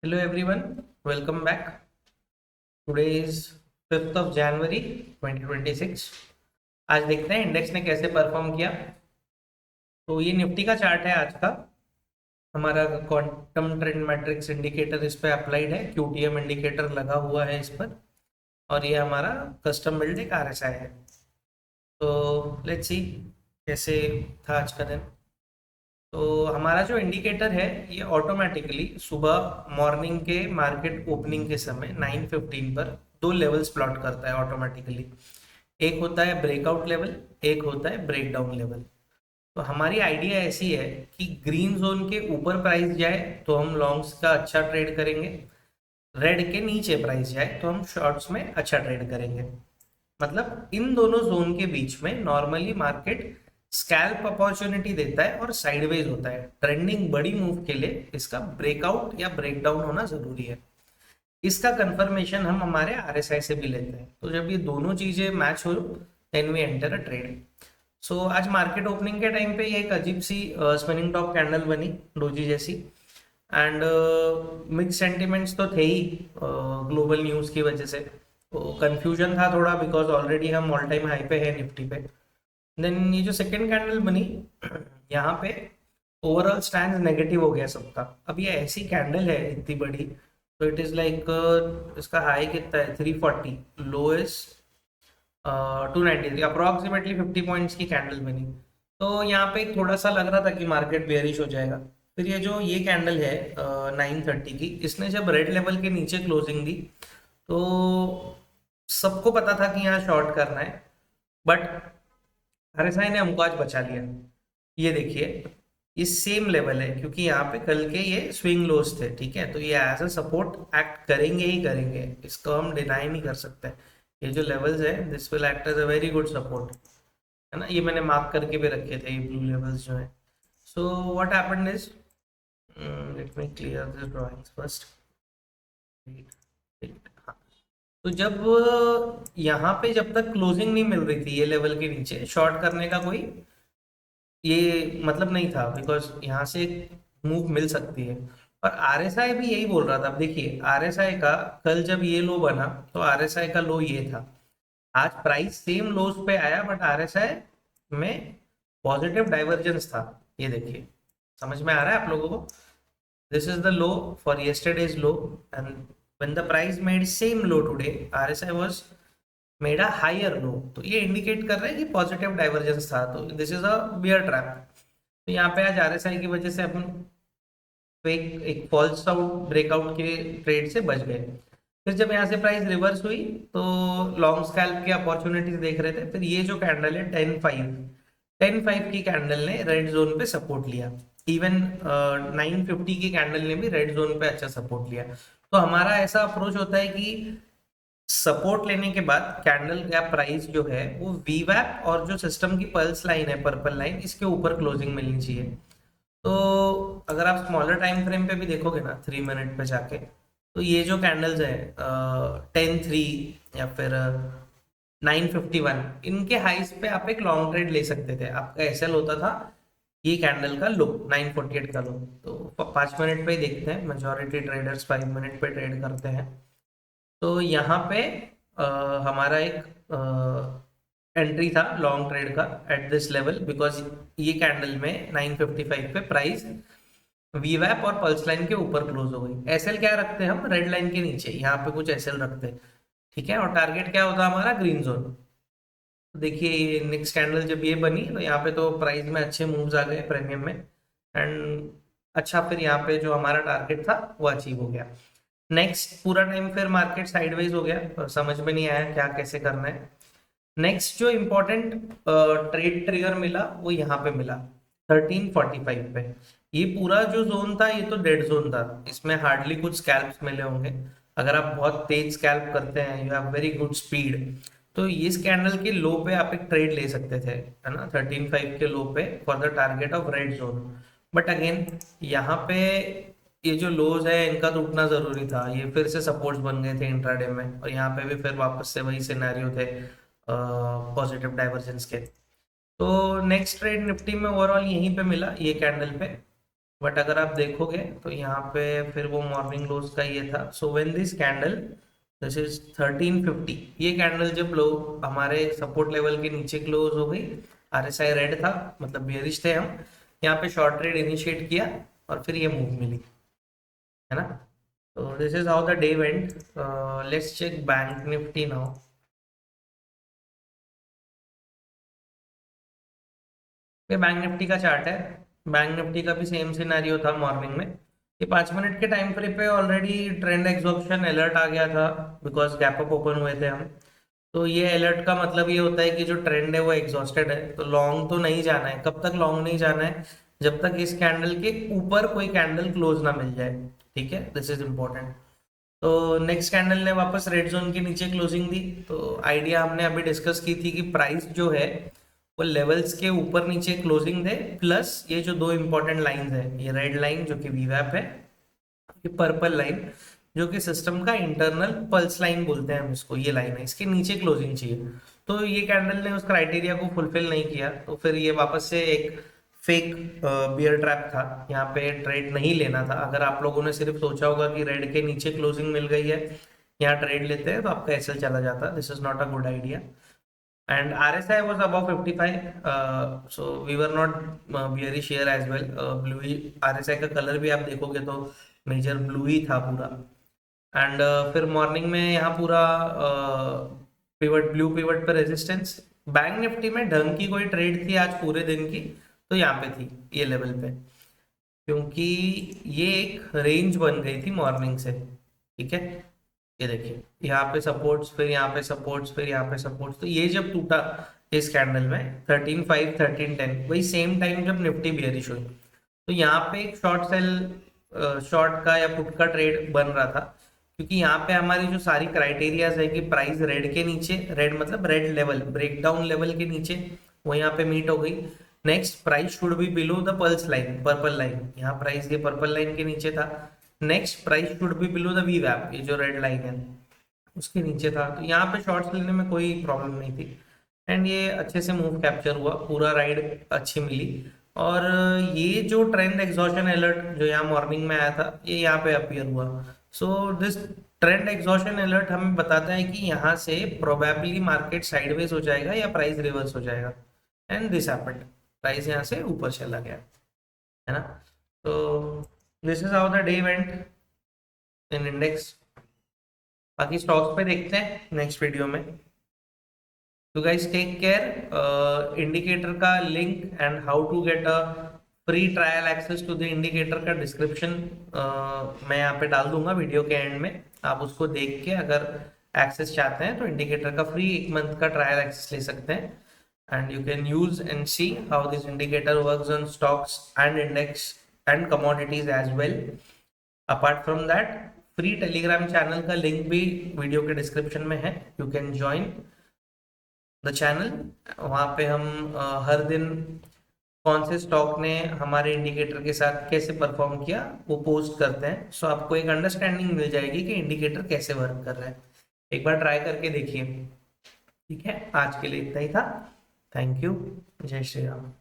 Hello everyone, welcome back. Today is 5th of January 2026. आज देखते हैं इंडेक्स ने कैसे परफॉर्म किया। तो ये निफ्टी का चार्ट है आज का। हमारा क्वांटम ट्रेंड मैट्रिक्स इंडिकेटर इस पे अप्लाइड है, क्यूटीएम इंडिकेटर लगा हुआ है इस पर, और ये हमारा कस्टम बिल्ड एक आरएसआई है। तो लेट्स सी कैसे था आज का दिन। तो हमारा जो इंडिकेटर है ये ऑटोमेटिकली सुबह मॉर्निंग के मार्केट ओपनिंग के समय 9:15 पर दो लेवल्स प्लॉट करता है ऑटोमेटिकली। एक होता है ब्रेकआउट लेवल, एक होता है ब्रेकडाउन लेवल। तो हमारी आइडिया ऐसी है कि ग्रीन जोन के ऊपर प्राइस जाए तो हम लॉन्ग्स का अच्छा ट्रेड करेंगे, रेड के नीचे प्राइस जाए तो हम शॉर्ट्स में अच्छा ट्रेड करेंगे। मतलब इन दोनों जोन के बीच में नॉर्मली मार्केट स्कैल्प अपॉर्चुनिटी देता है और साइडवेज होता है। ट्रेंडिंग बड़ी मूव के लिए इसका ब्रेकआउट या ब्रेकडाउन होना जरूरी है। इसका कंफर्मेशन हम हमारे आरएसआई से भी लेते हैं। तो जब ये दोनों चीजें मैच हो then we enter a trade. So आज मार्केट ओपनिंग के टाइम पे ये एक अजीब सी स्पिनिंग टॉप कैंडल बनी, डोजी जैसी। एंड मिक्स सेंटिमेंट्स तो थे ही ग्लोबल न्यूज़ की वजह से। तो कंफ्यूजन था थोड़ा, बिकॉज ऑलरेडी हम ऑल टाइम हाई पे है निफ्टी पे। देन ये जो सेकंड कैंडल बनी यहाँ पे ओवरऑल स्टैंड नेगेटिव हो गया सबका। अब ये ऐसी कैंडल है इतनी बड़ी, तो इट इज लाइक इसका हाई कितना है 340, लो इज 293, अप्रोक्सीमेटली 50 पॉइंट्स की कैंडल बनी। तो यहाँ पे थोड़ा सा लग रहा था कि मार्केट बेयरिश हो जाएगा। फिर ये कैंडल है 930 की, इसने जब रेड लेवल के नीचे क्लोजिंग दी तो सबको पता था कि यहाँ शॉर्ट करना है, बट आरएसआई ने हमको आज बचा लिया। ये देखिए, ये सेम लेवल है क्योंकि यहाँ पे कल के ये स्विंग लोज थे, ठीक है। तो ये एज अ सपोर्ट एक्ट करेंगे ही करेंगे, इसको हम डिनाई नहीं कर सकते। ये जो लेवल्स है this will act as a very good support, है ना। ये मैंने मार्क करके भी रखे थे ये ब्लू लेवल्स जो है। So what happened is, let me clear this drawings first. तो जब यहाँ पे जब तक क्लोजिंग नहीं मिल रही थी ये लेवल के नीचे, शॉर्ट करने का कोई ये मतलब नहीं था, बिकॉज यहाँ से मूव मिल सकती है। और आरएसआई भी यही बोल रहा था। अब देखिए आरएसआई का कल जब ये लो बना तो आरएसआई का लो ये था। आज प्राइस सेम लोज पे आया बट आरएसआई में पॉजिटिव डाइवर्जेंस था। ये देखिए, समझ में आ रहा है आप लोगों को। This is the low for yesterday's low, and when the price made same low today RSI was made a higher low. तो ये इंडिकेट कर रहा है कि पॉजिटिव डाइवर्जेंस था। तो this is a bear trap. तो यहाँ पे आज आरएसआई की वजह से अपन एक फॉल्स आउट ब्रेकआउट के ट्रेड से बच गए। फिर जब यहाँ से प्राइस रिवर्स हुई तो लॉन्ग स्कैल्प की अपॉर्चुनिटीज देख रहे थे। फिर ये जो कैंडल है 10-5 की कैंडल ने रेड जोन पे सपोर्ट लिया। इवन 950 की कैंडल ने भी रेड जोन पे अच्छा सपोर्ट लिया। तो हमारा ऐसा अप्रोच होता है कि सपोर्ट लेने के बाद कैंडल गैप प्राइस जो है वो वीवैप और जो सिस्टम की पल्स लाइन है पर्पल लाइन, इसके ऊपर क्लोजिंग मिलनी चाहिए। तो अगर आप स्मॉलर टाइम फ्रेम पे भी देखोगे ना 3 मिनट पे जाके, तो ये जो कैंडल्स है 10-3 या फिर 951, इनके हाइस पे आप एक लॉन्ग ट्रेड ले सकते थे। आपका एसएल होता था ये कैंडल का लो 948 का लो। तो 5 मिनट पे ही देखते हैं, मेजोरिटी ट्रेडर्स 5 मिनट पे ट्रेड करते हैं। तो यहाँ पे हमारा एक एंट्री था लॉन्ग ट्रेड का एट दिस लेवल, बिकॉज ये कैंडल में 955 पे प्राइस वीवैप और पल्स लाइन के ऊपर क्लोज हो गई। एसएल क्या रखते हैं हम, रेड लाइन के नीचे यहाँ पे कुछ एसएल रखते हैं, ठीक है। और टारगेट क्या होता है हमारा, ग्रीन जोन। देखिए ये नेक्स्ट कैंडल जब ये बनी तो यहाँ पे तो प्राइस में अच्छे मूव्स आ गए प्रीमियम में, एंड अच्छा फिर यहाँ पे जो हमारा टारगेट था वो अचीव हो गया। नेक्स्ट पूरा टाइम फिर मार्केट साइडवेज हो गया और समझ में नहीं आया क्या कैसे करना है। नेक्स्ट जो इम्पोर्टेंट ट्रेड ट्रिगर मिला वो यहाँ पे मिला 1345 पे। ये पूरा जो जोन था ये तो डेड जोन था, इसमें हार्डली कुछ स्कैल्प्स मिले होंगे। अगर आप बहुत तेज स्कैल्प करते हैं, you have very good speed, तो इस कैंडल के लो पे आप एक ट्रेड ले सकते थे, है ना, 13.5 के लो पे for the target of red zone. But again यहाँ पे ये जो लोज है इनका तो उठना जरूरी था। ये फिर से सपोर्ट्स बन गए थे इंट्राडे में, और यहाँ पे भी फिर वापस से वही सिनेरियो थे पॉजिटिव डाइवर्जेंस के। तो नेक्स्ट ट्रेड निफ्टी में ओवरऑल यहीं पे मिला ये कैंडल पे बट अगर आप देखोगे तो यहाँ पे फिर वो मॉर्निंग लोज का ये था। So when this candle, this is 1350, ये कैंडल जब लो हमारे सपोर्ट लेवल के नीचे क्लोज हो गई, आरएसआई रेड था, मतलब बेयरिश थे हम, यहाँ पे शॉर्ट ट्रेड इनिशिएट किया और फिर ये मूव मिली, है ना। तो this is how the day went. Let's cheque bank Nifty now. ये बैंक निफ्टी का चार्ट है। बैंक निफ्टी का भी सेम सिनेरियो था मॉर्निंग में। ये 5 मिनट के टाइम फ्रेम पे ऑलरेडी ट्रेंड एग्जॉर्प्शन अलर्ट आ गया था, बिकॉज गैप अप ओपन हुए थे हम। तो ये अलर्ट का मतलब ये होता है कि जो ट्रेंड है वो एग्जॉस्टेड है, तो लॉन्ग तो नहीं जाना है। कब तक लॉन्ग नहीं जाना है? जब तक इस कैंडल के ऊपर कोई कैंडल क्लोज ना मिल जाए, ठीक है, दिस इज इम्पोर्टेंट। तो नेक्स्ट कैंडल ने वापस रेड जोन के नीचे क्लोजिंग दी। तो आइडिया हमने अभी डिस्कस की थी कि प्राइस जो है वो लेवल्स के ऊपर नीचे क्लोजिंग दे, प्लस ये जो दो इंपॉर्टेंट लाइंस है, ये रेड लाइन जो कि वीवैप है, ये पर्पल लाइन जो कि सिस्टम का इंटरनल पल्स लाइन बोलते हैं हम इसको, ये लाइन है, इसके नीचे क्लोजिंग चाहिए। तो ये कैंडल ने उस क्राइटेरिया को फुलफिल नहीं किया, तो फिर ये वापस से एक फेक बियर ट्रैप था। यहाँ पे ट्रेड नहीं लेना था। अगर आप लोगों ने सिर्फ सोचा होगा कि रेड के नीचे क्लोजिंग मिल गई है, यहाँ ट्रेड लेते हैं, तो आपका एसएल चला जाता। This is not a good idea. And RSI was above 55, so we were not bearish here as well. Blue RSI का कलर भी आप देखोगे तो मेजर ब्लू ही था पूरा। एंड फिर मॉर्निंग में यहाँ पूरा पिवट, ब्लू पिवट पे रेजिस्टेंस। बैंक निफ्टी में ढंग की कोई ट्रेड थी आज पूरे दिन की, तो यहाँ पे थी ये लेवल पे, क्योंकि ये एक रेंज बन गई थी मॉर्निंग से, ठीक है। ये देखिए यहाँ पे सपोर्ट्स, फिर यहाँ पे सपोर्ट्स, फिर यहाँ पे सपोर्ट्स। तो ये जब टूटा इस कैंडल में 13.5 13.10, वही सेम टाइम जब निफ्टी बियरिश हुई, तो यहाँ पे एक शॉर्ट सेल, शॉर्ट का या पुट का ट्रेड बन रहा था, क्योंकि यहाँ पे हमारी जो सारी क्राइटेरियाज है कि प्राइस रेड के नीचे, रेड मतलब रेड लेवल, ब्रेकडाउन लेवल के नीचे, वो यहाँ पे मीट हो गई। Next price should be below the pulse line, purple line, यहाँ प्राइस ये पर्पल लाइन के नीचे था। Next price should be below the वी वैप, ये जो रेड लाइन है उसके नीचे था। तो यहाँ पे शॉर्ट्स लेने में कोई प्रॉब्लम नहीं थी। एंड ये अच्छे से मूव कैप्चर हुआ, पूरा राइड अच्छी मिली। और ये जो ट्रेंड एग्जॉशन अलर्ट जो यहाँ मॉर्निंग में आया था, ये यहाँ पे अपीयर हुआ। So this trend exhaustion alert हमें बताता है कि यहाँ से प्रोबेबली मार्केट साइडवेज हो जाएगा या प्राइस रिवर्स हो जाएगा। एंड दिस हैपेंड, प्राइस यहाँ से ऊपर चला गया, है ना। तो this is how the day went in index. बाकी स्टॉक्स पे देखते हैं नेक्स्ट वीडियो में। तो गाइस टेक केयर। इंडिकेटर का link and how to get a free trial access to the indicator का डिस्क्रिप्शन मैं यहाँ पे डाल दूंगा वीडियो के एंड में। आप उसको देख के अगर एक्सेस चाहते हैं तो इंडिकेटर का फ्री 1 मंथ का ट्रायल एक्सेस ले सकते हैं। And you can use and see how this indicator works on stocks and index and commodities as well. Apart from that, free Telegram channel का लिंक भी वीडियो के description में है, you can join the channel. वहाँ पे हम हर दिन कौन से स्टॉक ने हमारे इंडिकेटर के साथ कैसे परफॉर्म किया वो पोस्ट करते हैं। सो आपको एक अंडरस्टैंडिंग मिल जाएगी कि इंडिकेटर कैसे वर्क कर रहा है। एक बार ट्राई करके देखिए, ठीक है। आज के लिए इतना ही था। Thank you. जय श्री राम।